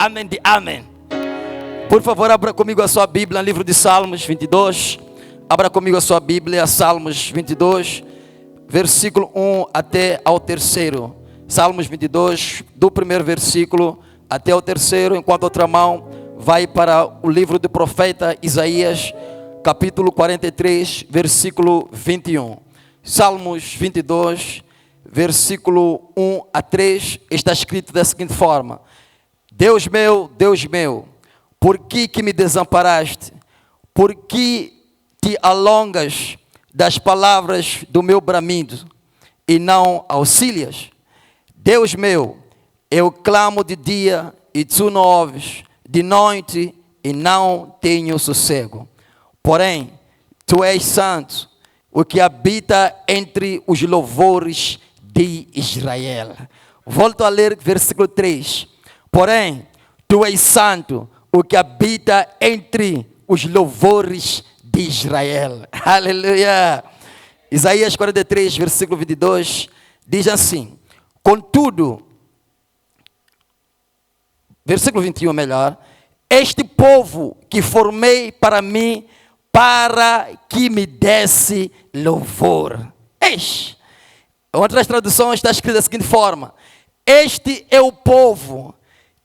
Amém de amém. Por favor, abra comigo a sua Bíblia no livro de Salmos 22. Abra comigo a sua Bíblia, Salmos 22, versículo 1 até ao 3. Salmos 22, do primeiro versículo até o 3, enquanto a outra mão vai para o livro do profeta Isaías, capítulo 43, versículo 21. Salmos 22, versículo 1 a 3, está escrito da seguinte forma: Deus meu, por que me desamparaste? Por que te alongas das palavras do meu bramido e não auxilias? Deus meu, eu clamo de dia e tu não ouves, de noite e não tenho sossego. Porém, tu és santo, o que habita entre os louvores de Israel. Volto a ler versículo 3. Porém, tu és santo, o que habita entre os louvores de Israel. Aleluia! Isaías 43, versículo 22, diz assim: Contudo, versículo 21 melhor, este povo que formei para mim, para que me desse louvor. Em outras traduções está escrito da seguinte forma: este é o povo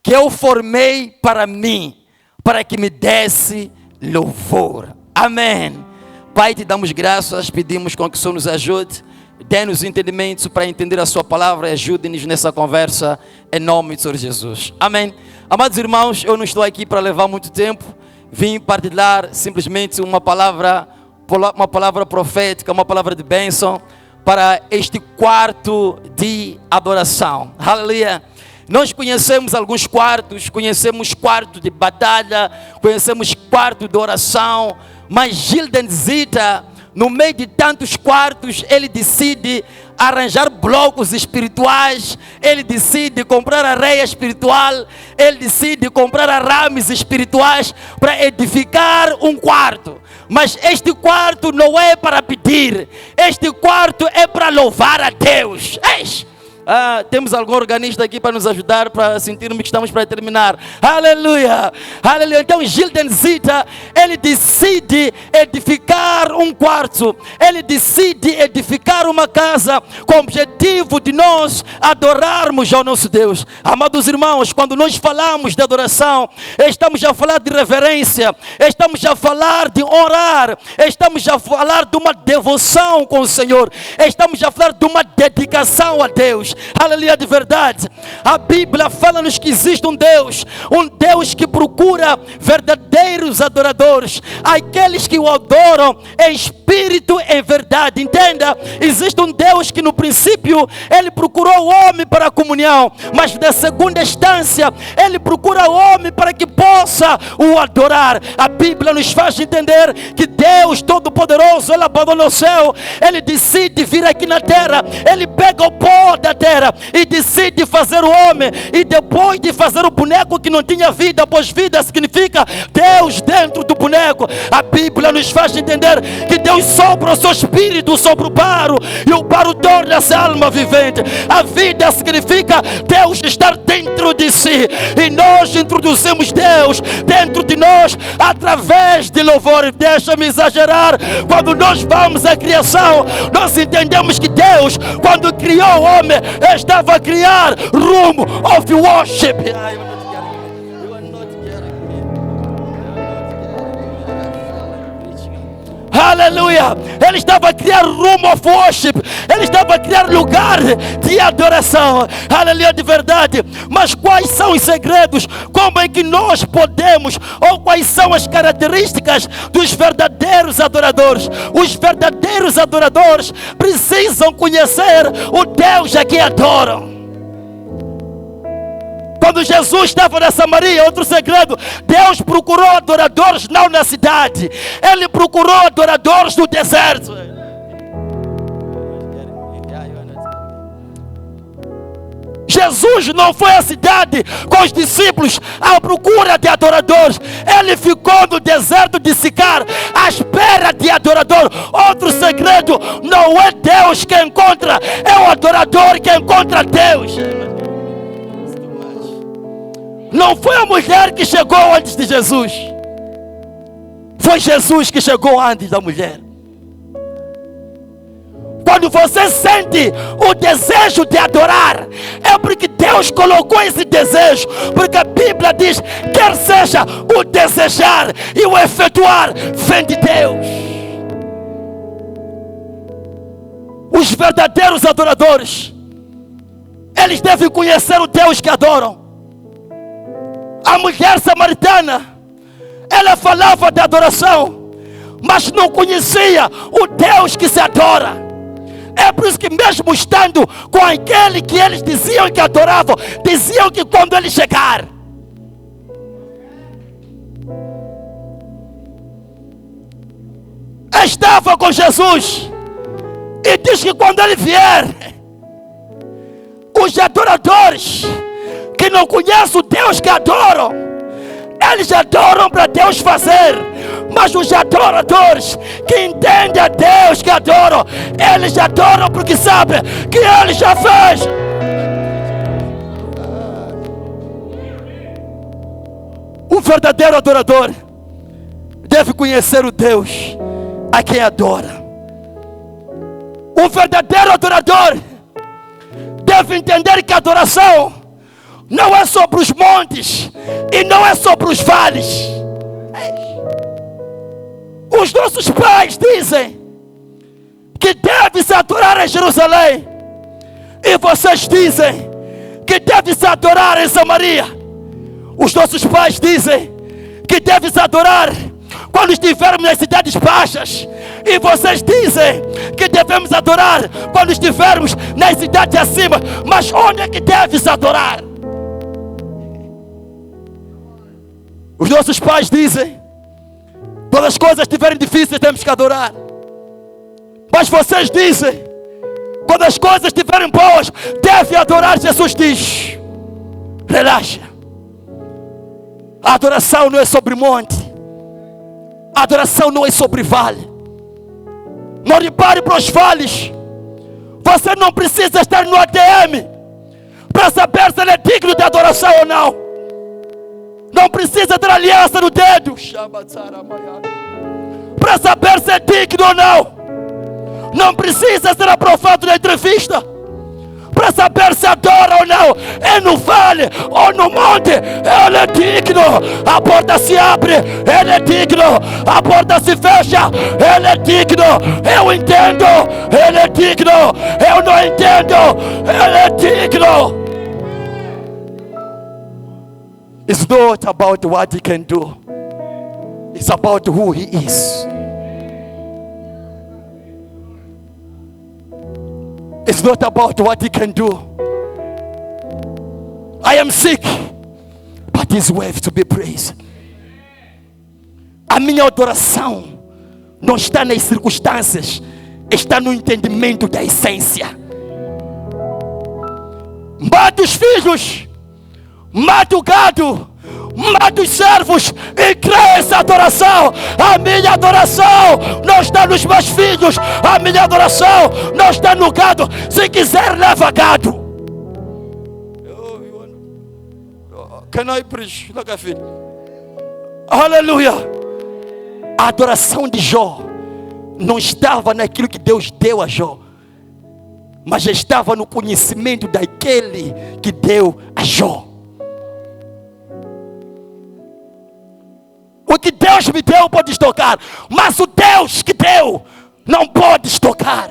que eu formei para mim, para que me desse louvor. Amém. Pai, te damos graças, pedimos com que o Senhor nos ajude, dê-nos entendimentos para entender a sua palavra e ajude-nos nessa conversa, em nome de Senhor Jesus. Amém. Amados irmãos, eu não estou aqui para levar muito tempo, vim partilhar simplesmente uma palavra profética, uma palavra de bênção para este quarto de adoração. Aleluia. Nós conhecemos alguns quartos, conhecemos quarto de batalha, conhecemos quarto de oração, mas Gilden Zita, no meio de tantos quartos, ele decide arranjar blocos espirituais, ele decide comprar areia espiritual, ele decide comprar arames espirituais para edificar um quarto. Mas este quarto não é para pedir, este quarto é para louvar a Deus. Temos algum organista aqui para nos ajudar, para sentirmos que estamos para terminar. Aleluia, aleluia. Então Gilden Zita, ele decide edificar um quarto, ele decide edificar uma casa com o objetivo de nós adorarmos ao nosso Deus. Amados irmãos, quando nós falamos de adoração, estamos a falar de reverência, estamos a falar de orar, estamos a falar de uma devoção com o Senhor, estamos a falar de uma dedicação a Deus. Aleluia, de verdade. A Bíblia fala-nos que existe um Deus que procura verdadeiros adoradores, aqueles que o adoram em espírito e em verdade. Entenda, existe um Deus que no princípio ele procurou o homem para a comunhão, mas na segunda instância ele procura o homem para que possa o adorar. A Bíblia nos faz entender que Deus Todo-Poderoso, ele abandonou o céu, ele decide vir aqui na terra, ele pega o pó da terra e decide fazer o homem, e depois de fazer o boneco que não tinha vida, pois vida significa Deus dentro do boneco, a Bíblia nos faz entender que Deus sopra o seu espírito sobre o barro, e o barro torna-se alma vivente. A vida significa Deus estar dentro de si, e nós introduzimos Deus dentro de nós através de louvor. Deixa-me exagerar, quando nós vamos à criação, nós entendemos que Deus, quando criou o homem, estava a criar room of worship. Aleluia! Ele estava a criar room of worship, ele estava a criar lugar de adoração. Aleluia, de verdade. Mas quais são os segredos? Como é que nós podemos, ou quais são as características dos verdadeiros adoradores? Os verdadeiros adoradores precisam conhecer o Deus a quem adoram. Quando Jesus estava na Samaria, outro segredo, Deus procurou adoradores não na cidade, ele procurou adoradores no deserto. Jesus não foi à cidade com os discípulos à procura de adoradores. Ele ficou no deserto de Sicar à espera de adorador. Outro segredo: não é Deus que encontra, é o adorador que encontra Deus. Não foi a mulher que chegou antes de Jesus, foi Jesus que chegou antes da mulher. Quando você sente o desejo de adorar, é porque Deus colocou esse desejo. Porque a Bíblia diz: quer seja o desejar e o efetuar, vem de Deus. Os verdadeiros adoradores, eles devem conhecer o Deus que adoram. A mulher samaritana, ela falava de adoração, mas não conhecia o Deus que se adora. É por isso que, mesmo estando com aquele que eles diziam que adoravam, diziam que quando ele chegar, estava com Jesus, e diz que quando ele vier, os adoradores que não conhecem o Deus que adoram, eles adoram para Deus fazer. Mas os adoradores que entendem a Deus que adoram, eles adoram porque sabem que Ele já fez. O verdadeiro adorador deve conhecer o Deus a quem adora. O verdadeiro adorador deve entender que a adoração não é sobre os montes e não é sobre os vales. Os nossos pais dizem que deve-se adorar em Jerusalém, e vocês dizem que deve-se adorar em Samaria. Os nossos pais dizem que deve-se adorar quando estivermos nas cidades baixas, e vocês dizem que devemos adorar quando estivermos nas cidades acima. Mas onde é que deve-se adorar? Os nossos pais dizem: quando as coisas estiverem difíceis, temos que adorar. Mas vocês dizem: quando as coisas estiverem boas, deve adorar. Jesus diz: relaxa. A adoração não é sobre monte, a adoração não é sobre vale. Não repare para os vales. Você não precisa estar no ATM para saber se ele é digno de adoração ou não. Não precisa ter aliança no dedo para saber se é digno ou não. Não precisa ser aprovado na entrevista para saber se adora ou não. É no vale ou no monte, ele é digno. A porta se abre, ele é digno. A porta se fecha, ele é digno. Eu entendo, ele é digno. Eu não entendo, ele é digno. It's not about what he can do, it's about who he is. It's not about what he can do. I am sick, but he's worth to be praised. A minha adoração não está nas circunstâncias, está no entendimento da essência. Mata os filhos, mata o gado, mata os servos e crê essa adoração. A minha adoração não está nos meus filhos, a minha adoração não está no gado. Se quiser, leva gado. Can I preach? Aleluia. A adoração de Jó não estava naquilo que Deus deu a Jó, mas estava no conhecimento daquele que deu a Jó. O que Deus me deu pode estocar, mas o Deus que deu não pode estocar.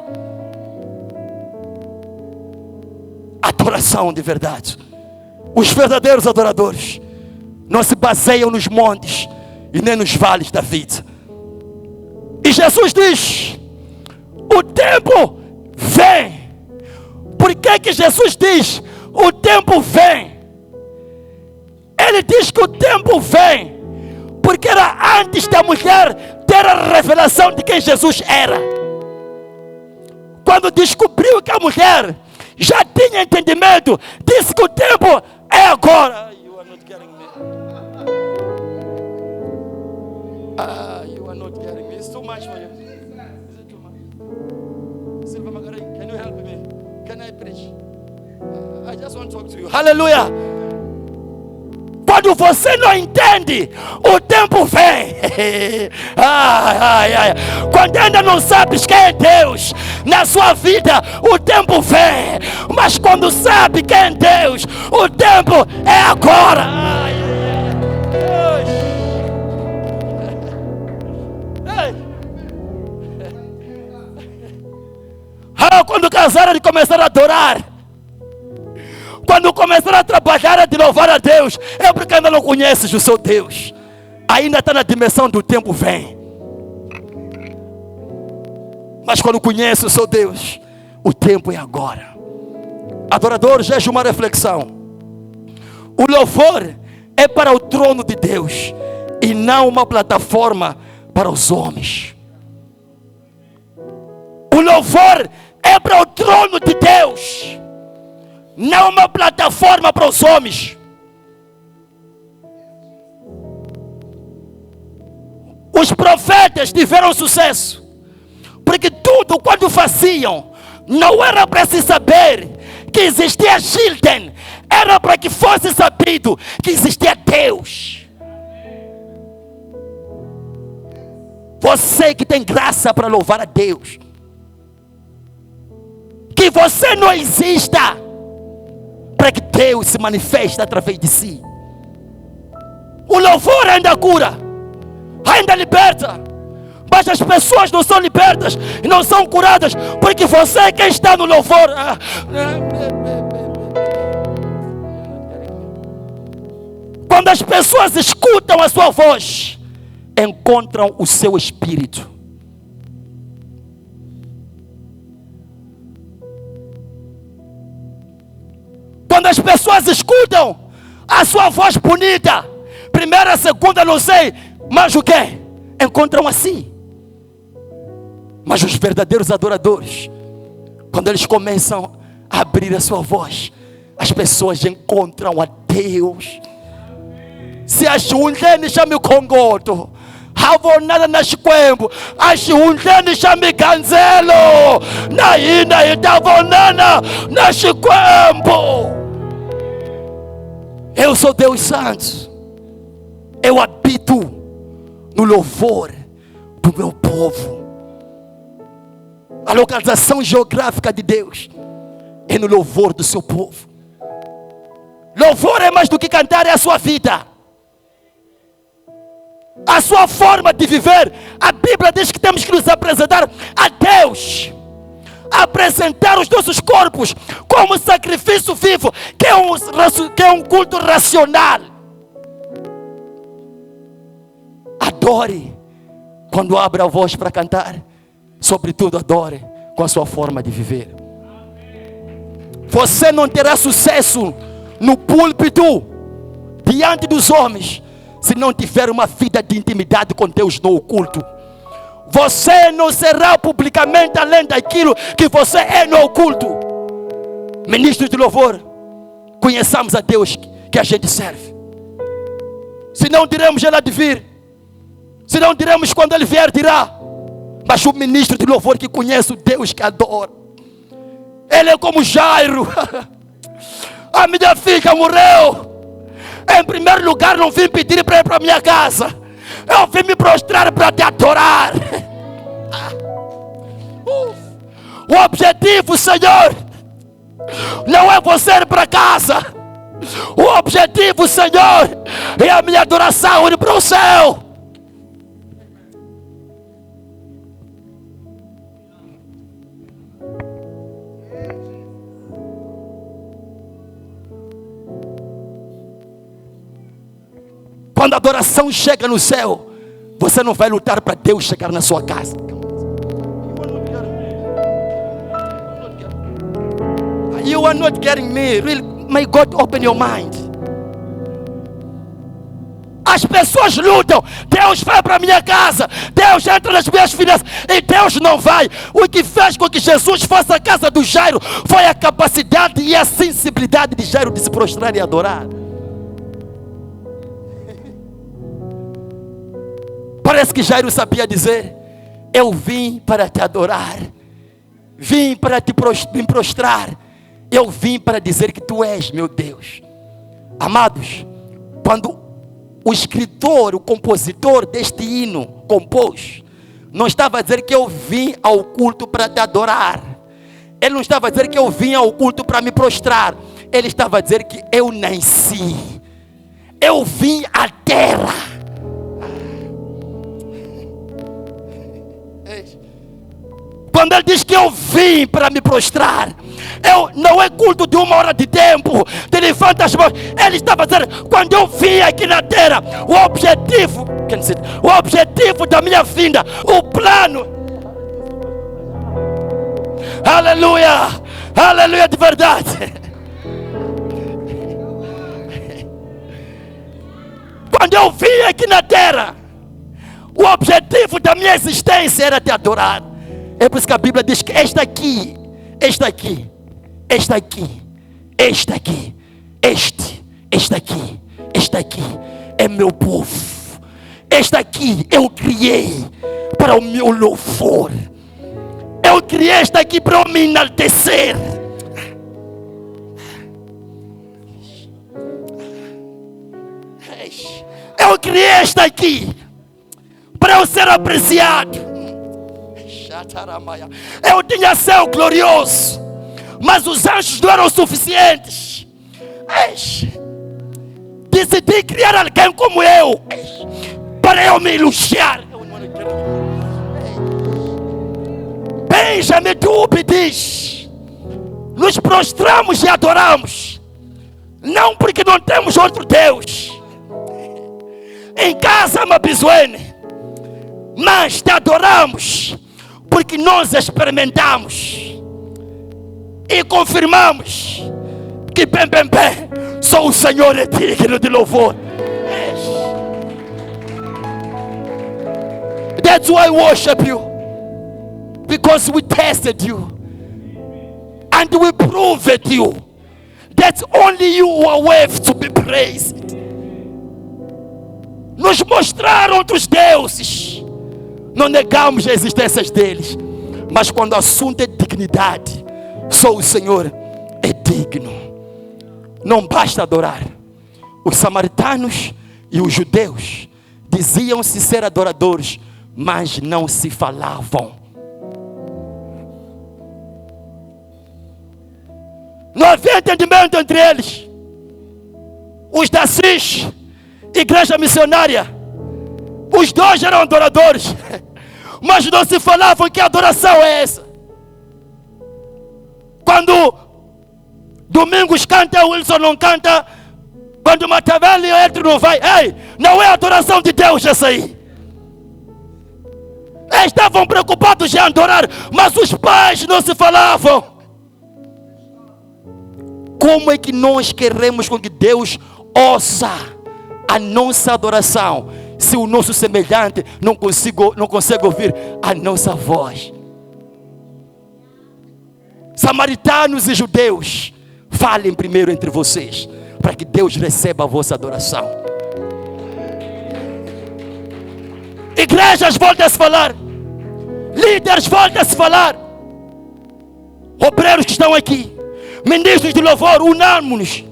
Adoração de verdade. Os verdadeiros adoradores não se baseiam nos montes e nem nos vales da vida. E Jesus diz: o tempo vem. Por que Jesus diz o tempo vem? Ele diz que o tempo vem porque era antes da mulher ter a revelação de quem Jesus era. Quando descobriu que a mulher já tinha entendimento, disse que o tempo é agora. You are not getting me. You are not getting me. It's too much for you. Is it too much? Silva Magaray, can you help me? Can I preach? I just want to talk to you. Hallelujah. Quando você não entende, o tempo vem. Quando ainda não sabes quem é Deus na sua vida, o tempo vem. Mas quando sabe quem é Deus, o tempo é agora. Quando casaram e começaram a adorar, quando começaram a trabalhar, a louvar a Deus, é porque ainda não conheces o seu Deus. Ainda está na dimensão do tempo vem. Mas quando conhece o seu Deus, o tempo é agora. Adorador, já é uma reflexão. O louvor é para o trono de Deus e não uma plataforma para os homens. O louvor é para o trono de Deus, não uma plataforma para os homens. Os profetas tiveram sucesso, porque tudo quando faziam, não era para se saber que existia Chilton, era para que fosse sabido que existia Deus. Você que tem graça para louvar a Deus, que você não exista, para que Deus se manifeste através de si. O louvor ainda cura, ainda liberta, mas as pessoas não são libertas e não são curadas, porque você é quem está no louvor. Quando as pessoas escutam a sua voz, encontram o seu espírito. Quando as pessoas escutam a sua voz bonita, primeira, segunda, não sei, mas o que? Encontram assim. Mas os verdadeiros adoradores, quando eles começam a abrir a sua voz, as pessoas encontram a Deus. Se achunleni chame kongoto, havonana na xikwembu, achunleni chame ganzelo, na ina itavonana na xikwembu. Eu sou Deus Santo. Eu habito no louvor do meu povo. A localização geográfica de Deus é no louvor do seu povo. Louvor é mais do que cantar, é a sua vida, a sua forma de viver. A Bíblia diz que temos que nos apresentar a Deus, apresentar os nossos corpos como sacrifício vivo, que é um culto racional. Adore quando abre a voz para cantar. Sobretudo adore com a sua forma de viver. Você não terá sucesso no púlpito diante dos homens se não tiver uma vida de intimidade com Deus no oculto. Você não será publicamente além daquilo que você é no oculto. Ministro de louvor, conheçamos a Deus que a gente serve. Se não diremos ele há de vir, se não diremos quando ele vier, dirá. Mas o ministro de louvor que conhece o Deus que adora, ele é como Jairo. A minha filha morreu. Em primeiro lugar, não vim pedir para ir para minha casa, eu vim me prostrar para te adorar. O objetivo, Senhor, não é você ir para casa. O objetivo, Senhor, é a minha adoração ir para o céu. Quando a adoração chega no céu, você não vai lutar para Deus chegar na sua casa. You are not getting me. Really, may God open your mind. As pessoas lutam. Deus vai para a minha casa. Deus entra nas minhas finanças. E Deus não vai. O que fez com que Jesus fosse a casa do Jairo foi a capacidade e a sensibilidade de Jairo de se prostrar e adorar. Parece que Jairo sabia dizer: eu vim para te adorar, vim para me prostrar, eu vim para dizer que tu és meu Deus. Amados, quando o escritor, o compositor deste hino compôs, não estava a dizer que eu vim ao culto para te adorar. Ele não estava a dizer que eu vim ao culto para me prostrar. Ele estava a dizer que eu nasci, eu vim à terra. Quando ele diz que eu vim para me prostrar, não é culto de 1 hora de tempo, te levanta as mãos. Ele estava dizendo: quando eu vim aqui na terra, o objetivo da minha vinda, o plano, aleluia, aleluia de verdade. Quando eu vim aqui na terra, o objetivo da minha existência era te adorar. É por isso que a Bíblia diz que este aqui é meu povo. Este aqui eu criei para o meu louvor. Eu criei este aqui para eu me enaltecer. Eu criei este aqui para eu ser apreciado. Eu tinha céu glorioso, mas os anjos não eram suficientes. Decidi criar alguém como eu, para eu me elogiar. Benjamin Dube diz: nos prostramos e adoramos, não porque não temos outro Deus. Em casa, Mabizuene, mas te adoramos porque nós experimentamos e confirmamos que só o Senhor é digno de louvor. That's why I worship you, because we tested you and we proved you that only you are worth to be praised. Nos mostraram outros deuses, não negamos a existência deles, mas quando o assunto é dignidade, só o Senhor é digno. Não basta adorar. Os samaritanos e os judeus diziam-se ser adoradores, mas não se falavam. Não havia entendimento entre eles. Os da CIS, igreja missionária, os dois eram adoradores, mas não se falavam. Que adoração é essa? Quando Domingos canta, Wilson não canta. Quando Matavelli entra, não vai. Ei, não é adoração de Deus essa aí. Eles estavam preocupados em adorar, mas os pais não se falavam. Como é que nós queremos com que Deus ouça a nossa adoração, se o nosso semelhante não consegue ouvir a nossa voz? Samaritanos e judeus, falem primeiro entre vocês, para que Deus receba a vossa adoração. Igrejas, voltem a se falar. Líderes, voltem a se falar. Obreiros que estão aqui, ministros de louvor, unamos-nos.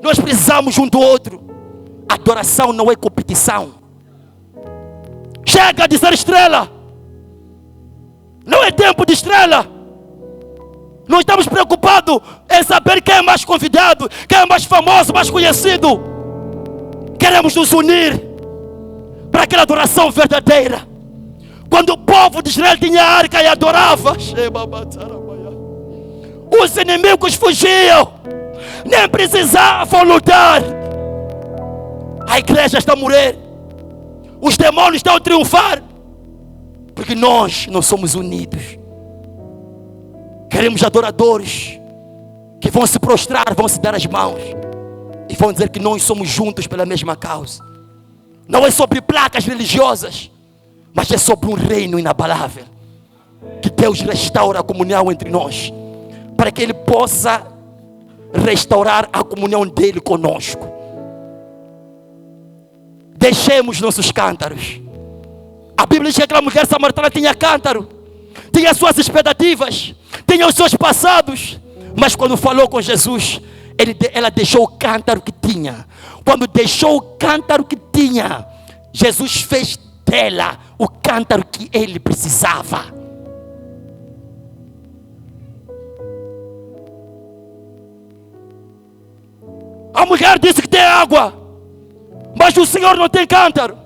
Nós precisamos um do outro. Adoração não é competição. Chega de ser estrela. Não é tempo de estrela. Não estamos preocupados em saber quem é mais convidado, quem é mais famoso, mais conhecido. Queremos nos unir para aquela adoração verdadeira. Quando o povo de Israel tinha arca e adorava, os inimigos fugiam, nem precisavam lutar. A igreja está a morrer, os demônios estão a triunfar, porque nós não somos unidos. Queremos adoradores que vão se prostrar, vão se dar as mãos e vão dizer que nós somos juntos pela mesma causa. Não é sobre placas religiosas, mas é sobre um reino inabalável. Que Deus restaura a comunhão entre nós, para que Ele possa restaurar a comunhão dEle conosco. Deixemos nossos cântaros. A Bíblia diz que aquela mulher samaritana tinha cântaro, tinha suas expectativas, tinha os seus passados, mas quando falou com Jesus, ela deixou o cântaro que tinha. Quando deixou o cântaro que tinha, Jesus fez dela o cântaro que ele precisava. A mulher disse que tem água, mas o Senhor não tem cântaro.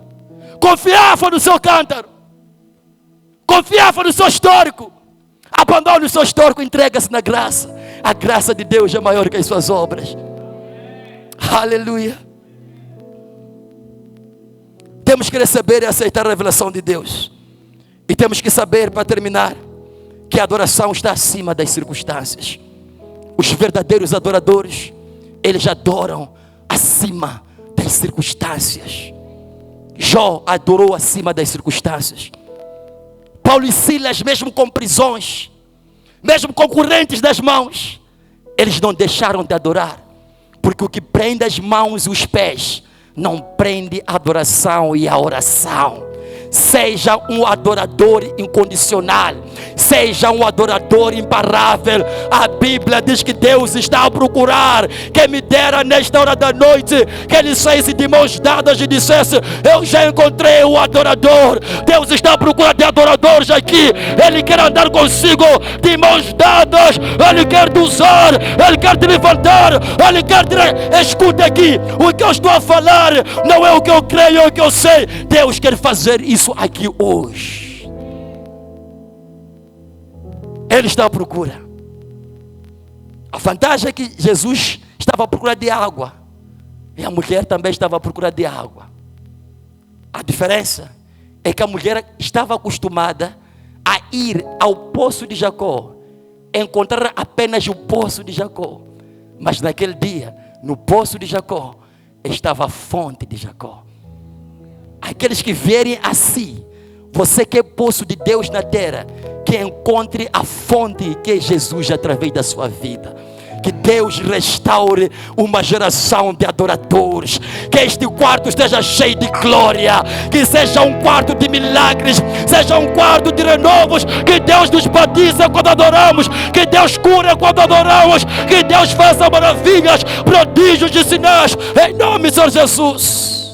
Confiava no seu cântaro, confiava no seu histórico. Abandone o seu histórico, entrega-se na graça. A graça de Deus é maior que as suas obras. Aleluia. Temos que receber e aceitar a revelação de Deus. E temos que saber, para terminar, que a adoração está acima das circunstâncias. Os verdadeiros adoradores, eles adoram acima das circunstâncias. Jó adorou acima das circunstâncias. Paulo e Silas, mesmo com prisões, mesmo com correntes das mãos, eles não deixaram de adorar. Porque o que prende as mãos e os pés não prende a adoração e a oração. Seja um adorador incondicional, seja um adorador imparável. A Bíblia diz que Deus está a procurar quem me dera nesta hora da noite, que ele saísse de mãos dadas e dissesse: eu já encontrei o adorador. Deus está à procura de adoradores aqui. Ele quer andar consigo de mãos dadas. Ele quer te usar, Ele quer te levantar, Ele quer te... Escuta aqui, o que eu estou a falar não é o que eu creio, é o que eu sei. Deus quer fazer isso aqui hoje. Ele está à procura. A vantagem é que Jesus estava à procura de água, e a mulher também estava à procura de água. A diferença é que a mulher estava acostumada a ir ao poço de Jacó, encontrar apenas o poço de Jacó. Mas naquele dia, no poço de Jacó, estava a fonte de Jacó. Aqueles que vierem a si, você que é poço de Deus na terra, que encontre a fonte que é Jesus através da sua vida. Que Deus restaure uma geração de adoradores. Que este quarto esteja cheio de glória. Que seja um quarto de milagres. Seja um quarto de renovos. Que Deus nos batiza quando adoramos. Que Deus cura quando adoramos. Que Deus faça maravilhas, prodígios e sinais. Em nome de Senhor Jesus.